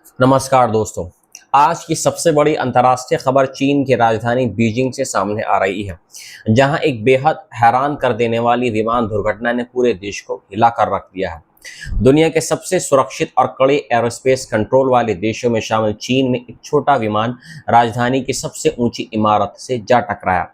नमस्कार दोस्तों। आज की सबसे बड़ी अंतर्राष्ट्रीय खबर चीन की राजधानी बीजिंग से सामने आ रही है, जहां एक बेहद हैरान कर देने वाली विमान दुर्घटना ने पूरे देश को हिला कर रख दिया है। दुनिया के सबसे सुरक्षित और कड़े एरोस्पेस कंट्रोल वाले देशों में शामिल चीन में एक छोटा विमान राजधानी की सबसे ऊंची इमारत से जा टकराया।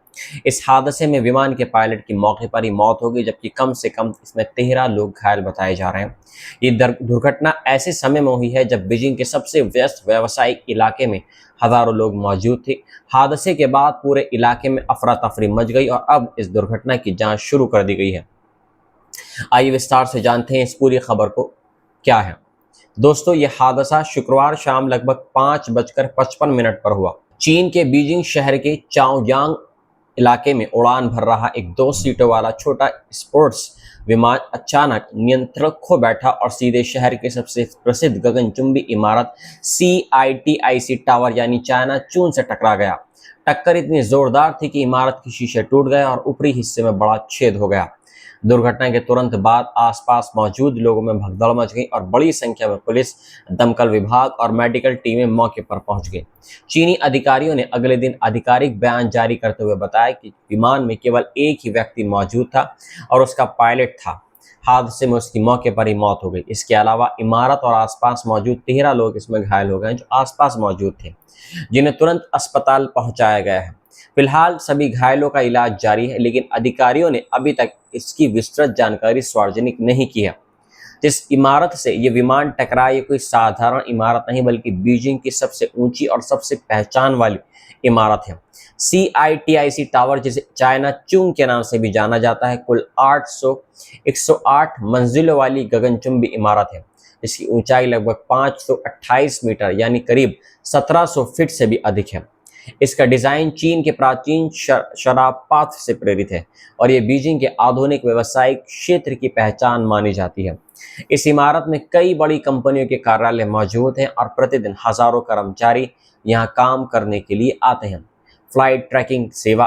इस हादसे में विमान के पायलट की मौके पर ही मौत हो गई, जबकि कम से कम इसमें 13 लोग घायल बताए जा रहे हैं। ये दुर्घटना ऐसे समय में हुई है जब बीजिंग के सबसे व्यस्त व्यावसायिक इलाके में हजारों लोग मौजूद थे। हादसे के बाद पूरे इलाके में अफरा तफरी मच गई और अब इस दुर्घटना की जांच शुरू कर दी गई है। आइए विस्तार से जानते हैं इस पूरी खबर को क्या है। दोस्तों, यह हादसा शुक्रवार शाम लगभग 5:55 पर हुआ। चीन के बीजिंग शहर के चाओयांग इलाके में उड़ान भर रहा एक 2 सीटों वाला छोटा स्पोर्ट्स विमान अचानक नियंत्रण खो बैठा और सीधे शहर के सबसे प्रसिद्ध गगनचुंबी इमारत CITIC टावर यानी चाइना चून से टकरा गया। टक्कर इतनी जोरदार थी कि इमारत के शीशे टूट गए और ऊपरी हिस्से में बड़ा छेद हो गया। दुर्घटना के तुरंत बाद आसपास मौजूद लोगों में भगदड़ मच गई और बड़ी संख्या में पुलिस, दमकल विभाग और मेडिकल टीमें मौके पर पहुंच गई। चीनी अधिकारियों ने अगले दिन आधिकारिक बयान जारी करते हुए बताया कि विमान में केवल एक ही व्यक्ति मौजूद था और उसका पायलट था। हादसे में उसकी मौके पर ही मौत हो गई। इसके अलावा इमारत और आसपास मौजूद 13 लोग इसमें घायल हो गए जो आसपास मौजूद थे, जिन्हें तुरंत अस्पताल पहुंचाया गया है। फिलहाल सभी घायलों का इलाज जारी है, लेकिन अधिकारियों ने अभी तक इसकी विस्तृत जानकारी सार्वजनिक नहीं की है। जिस इमारत से ये विमान टकरा, ये कोई साधारण इमारत नहीं बल्कि बीजिंग की सबसे ऊंची और सबसे पहचान वाली इमारत है। CITIC टावर, जिसे चाइना चूंग के नाम से भी जाना जाता है, कुल 108 मंजिलों वाली गगनचुंबी इमारत है, जिसकी ऊंचाई लगभग 528 मीटर यानी करीब 1700 फीट से भी अधिक है। इसका डिजाइन चीन के प्राचीन शराब पाथ से प्रेरित है और ये बीजिंग के आधुनिक व्यावसायिक क्षेत्र की पहचान मानी जाती है। इस इमारत में कई बड़ी कंपनियों के कार्यालय मौजूद हैं और प्रतिदिन हजारों कर्मचारी यहां काम करने के लिए आते हैं। फ्लाइट ट्रैकिंग सेवा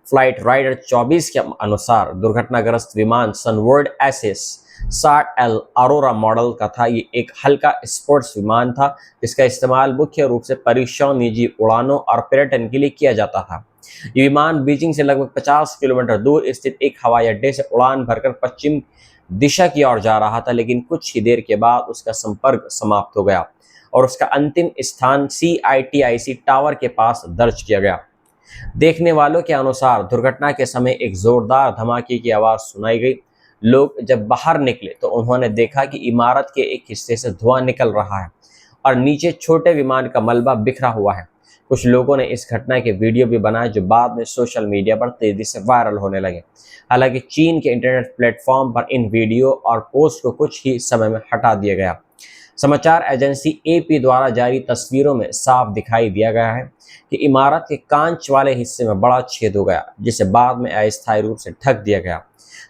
फ्लाइट राइडर 24 के अनुसार दुर्घटनाग्रस्त विमान सनवर्ल्ड एसएस 60L अरोरा मॉडल का था। ये एक हल्का स्पोर्ट्स विमान था जिसका इस्तेमाल मुख्य रूप से परीक्षण, निजी उड़ानों और पर्यटन के लिए किया जाता था। ये विमान बीजिंग से लगभग 50 किलोमीटर दूर स्थित एक हवाई अड्डे से उड़ान भरकर पश्चिम दिशा की ओर जा रहा था, लेकिन कुछ ही देर के बाद उसका संपर्क समाप्त हो गया और उसका अंतिम स्थान CITIC टावर के पास दर्ज किया गया। देखने वालों के अनुसार दुर्घटना के समय एक जोरदार धमाके की आवाज सुनाई गई। लोग जब बाहर निकले तो उन्होंने देखा कि इमारत के एक हिस्से से धुआं निकल रहा है और नीचे छोटे विमान का मलबा बिखरा हुआ है। कुछ लोगों ने इस घटना के वीडियो भी बनाए जो बाद में सोशल मीडिया पर तेजी से वायरल होने लगे। हालांकि चीन के इंटरनेट प्लेटफॉर्म पर इन वीडियो और पोस्ट को कुछ ही समय में हटा दिया गया। समाचार एजेंसी AP द्वारा जारी तस्वीरों में साफ दिखाई दिया गया है कि इमारत के कांच वाले हिस्से में बड़ा छेद हो गया, जिसे बाद में अस्थायी रूप से ढक दिया गया।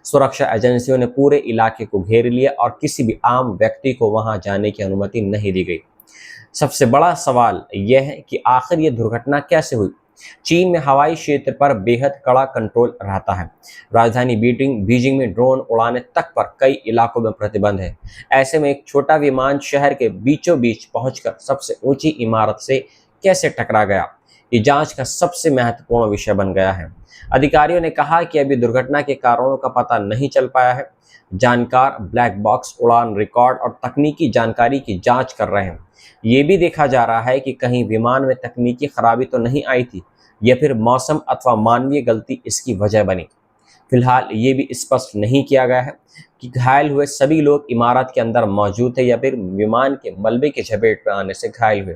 सुरक्षा एजेंसियों ने पूरे इलाके को घेर लिया और किसी भी आम व्यक्ति को वहां जाने की अनुमति नहीं दी गई। सबसे बड़ा सवाल यह है कि आखिर यह दुर्घटना कैसे हुई। चीन में हवाई क्षेत्र पर बेहद कड़ा कंट्रोल रहता है। राजधानी बीजिंग में ड्रोन उड़ाने तक पर कई इलाकों में प्रतिबंध है। ऐसे में एक छोटा विमान शहर के बीचों बीच पहुंचकर सबसे ऊंची इमारत से कैसे टकरा गया, ये जांच का सबसे महत्वपूर्ण विषय बन गया है। अधिकारियों ने कहा कि अभी दुर्घटना के कारणों का पता नहीं चल पाया है। जानकार ब्लैक बॉक्स उड़ान रिकॉर्ड और तकनीकी जानकारी की जांच कर रहे हैं। ये भी देखा जा रहा है कि कहीं विमान में तकनीकी खराबी तो नहीं आई थी या फिर मौसम अथवा मानवीय गलती इसकी वजह बनी। फिलहाल ये भी स्पष्ट नहीं किया गया है कि घायल हुए सभी लोग इमारत के अंदर मौजूद थे या फिर विमान के मलबे की चपेट में आने से घायल हुए।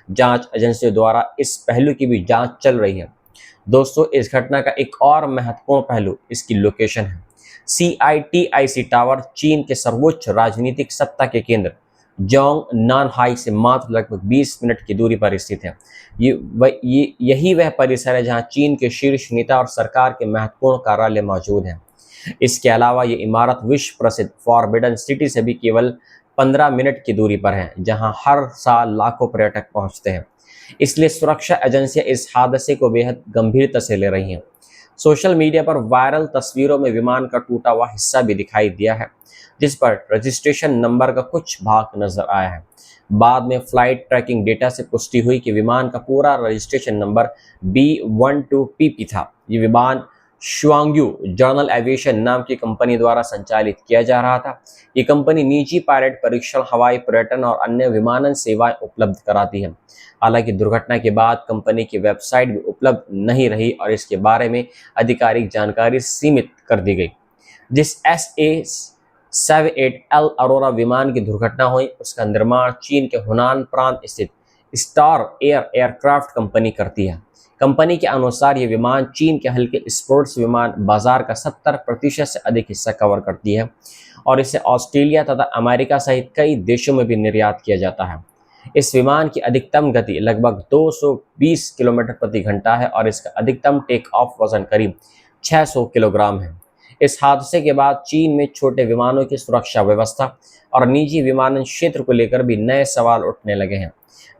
जांच एजेंसियों द्वारा इस पहलू की भी जांच चल रही है। दोस्तों, इस घटना का एक और महत्वपूर्ण पहलू इसकी लोकेशन है। CITIC टावर चीन के सर्वोच्च राजनीतिक सत्ता के केंद्र जोंग नानहाई से मात्र लगभग 20 मिनट की दूरी पर स्थित है। यही वह परिसर है जहां चीन के शीर्ष नेता और सरकार के महत्वपूर्ण कार्यालय मौजूद हैं। इसके अलावा ये इमारत विश्व प्रसिद्ध फॉरबिडन सिटी से भी केवल 15 मिनट की दूरी पर है, जहां हर साल लाखों पर्यटक पहुंचते हैं। इसलिए सुरक्षा एजेंसियां इस हादसे को बेहद गंभीरता से ले रही हैं। सोशल मीडिया पर वायरल तस्वीरों में विमान का टूटा हुआ हिस्सा भी दिखाई दिया है, जिस पर रजिस्ट्रेशन नंबर का कुछ भाग नजर आया है। बाद में फ्लाइट ट्रैकिंग डेटा से पुष्टि हुई कि विमान का पूरा रजिस्ट्रेशन नंबर B12PP था। ये विमान शुआंग्यू जर्नल एविएशन नाम की कंपनी द्वारा संचालित किया जा रहा था। ये कंपनी निजी पायलट परीक्षण, हवाई पर्यटन और अन्य विमानन सेवाएं उपलब्ध कराती है। हालांकि दुर्घटना के बाद कंपनी की वेबसाइट भी उपलब्ध नहीं रही और इसके बारे में आधिकारिक जानकारी सीमित कर दी गई। जिस SA-78L अरोरा विमान की दुर्घटना हुई, उसका निर्माण चीन के हुनान प्रांत स्थित स्टार एयरक्राफ्ट कंपनी करती है। कंपनी के अनुसार ये विमान चीन के हल्के स्पोर्ट्स विमान बाजार का 70% से अधिक हिस्सा कवर करती है और इसे ऑस्ट्रेलिया तथा अमेरिका सहित कई देशों में भी निर्यात किया जाता है। इस विमान की अधिकतम गति लगभग 220 किलोमीटर प्रति घंटा है और इसका अधिकतम टेक ऑफ वजन करीब 600 किलोग्राम है। इस हादसे के बाद चीन में छोटे विमानों की सुरक्षा व्यवस्था और निजी विमानन क्षेत्र को लेकर भी नए सवाल उठने लगे हैं।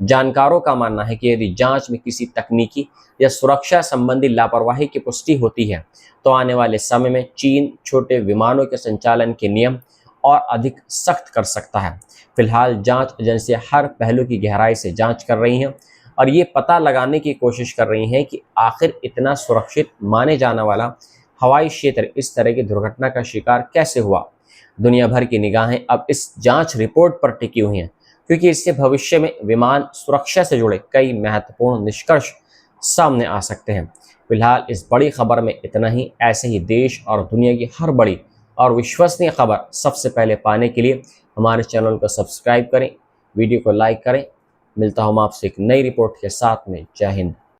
जानकारों का मानना है कि यदि जांच में किसी तकनीकी या सुरक्षा संबंधी लापरवाही की पुष्टि होती है, तो आने वाले समय में चीन छोटे विमानों के संचालन के नियम और अधिक सख्त कर सकता है। फिलहाल जांच एजेंसियां हर पहलू की गहराई से जांच कर रही हैं और ये पता लगाने की कोशिश कर रही हैं कि आखिर इतना सुरक्षित माने जाने वाला हवाई क्षेत्र इस तरह की दुर्घटना का शिकार कैसे हुआ। दुनिया भर की निगाहें अब इस जांच रिपोर्ट पर टिकी हुई हैं, क्योंकि इससे भविष्य में विमान सुरक्षा से जुड़े कई महत्वपूर्ण निष्कर्ष सामने आ सकते हैं। फिलहाल इस बड़ी खबर में इतना ही। ऐसे ही देश और दुनिया की हर बड़ी और विश्वसनीय खबर सबसे पहले पाने के लिए हमारे चैनल को सब्सक्राइब करें, वीडियो को लाइक करें। मिलता हूँ आपसे एक नई रिपोर्ट के साथ में। जय हिंद।